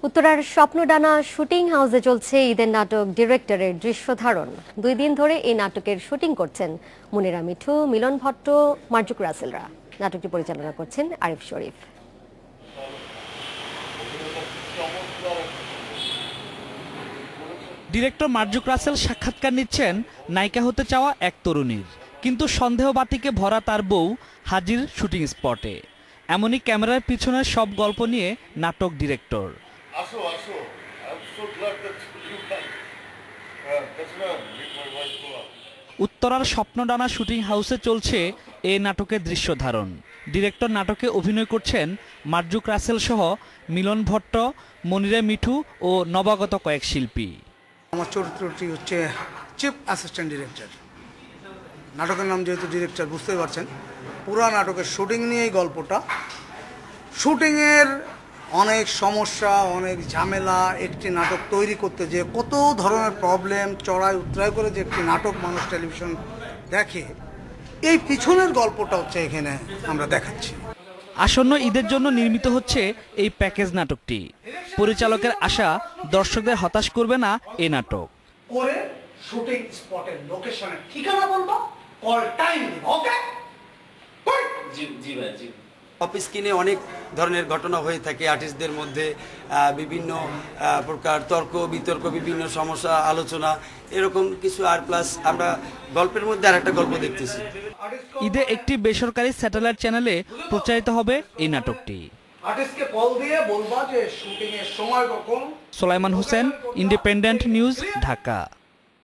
উত্তরার স্বপ্নডানা শুটিং হাউসে চলছে ঈদের নাটক ডিরেক্টরের দৃশ্য ধারণ। 2 দিন ধরে এই নাটকের শুটিং করছেন মুনিরা মিঠু, মিলন ভট্ট, মার্জুক রাসেলরা। নাটকটি পরিচালনা করছেন আরিফ শরীফ। ডিরেক্টর মার্জুক রাসেল সাক্ষাৎকার নিচ্ছেন নায়িকা হতে চাওয়া এক তরুণীর, কিন্তু সন্দেহবাতিকে ভরা তার বউ হাজির শুটিং স্পটে। এমনই ক্যামেরার পিছনের সব গল্প নিয়ে নাটক ডিরেক্টর। উত্তরার স্বপ্নডানা শুটিং হাউসে চলছে এ নাটকের দৃশ্য ধারণ। ডিরেক্টর নাটকে অভিনয় করছেন মার্জুক রাসেল সহ মিলন ভট্ট, মনিরা মিঠু ও নবাগত কয়েক শিল্পী। আমার চরিত্রটি হচ্ছে চিফ অ্যাসিস্ট্যান্ট ডিরেক্টর। নাটকের নাম যেহেতু ডিরেক্টর, বুঝতেই পারছেন পুরো নাটকের শুটিং নিয়েই গল্পটা। শুটিংয়ের অনেক সমস্যা, অনেক ঝামেলা, একটি নাটক তৈরি করতে যে কত ধরনের প্রবলেম চড়াই উতরাই করে যে একটি নাটক মানুষ টেলিভিশন দেখে, এই পিছনের গল্পটা হচ্ছে এখানে আমরা দেখাচ্ছি। আসন্ন ঈদের জন্য নির্মিত হচ্ছে এই প্যাকেজ নাটকটি। পরিচালকের আশা, দর্শকদের হতাশ করবে না এই নাটক। করে শুটিং স্পটের লোকেশনের ঠিকানা বলবো, কল টাইম দিব, ওকে? জি জি ভাই, জি। অফ স্ক্রিনে অনেক ধরনের ঘটনা হয়ে থাকে আর্টিস্টদের মধ্যে, বিভিন্ন প্রকার তর্ক বিতর্ক, বিভিন্ন সমস্যা আলোচনা, এরকম কিছু। আর প্লাস আমরা গল্পের মধ্যে আর একটা গল্প দেখতেছি। ঈদে একটি বেসরকারি স্যাটেলাইট চ্যানেলে প্রচারিত হবে এই নাটকটি। আর্টিস্টকে কল দিয়ে বলবা যে শুটিং এর সময় কখন। সোলাইমান হোসেন, ইন্ডিপেন্ডেন্ট নিউজ, ঢাকা।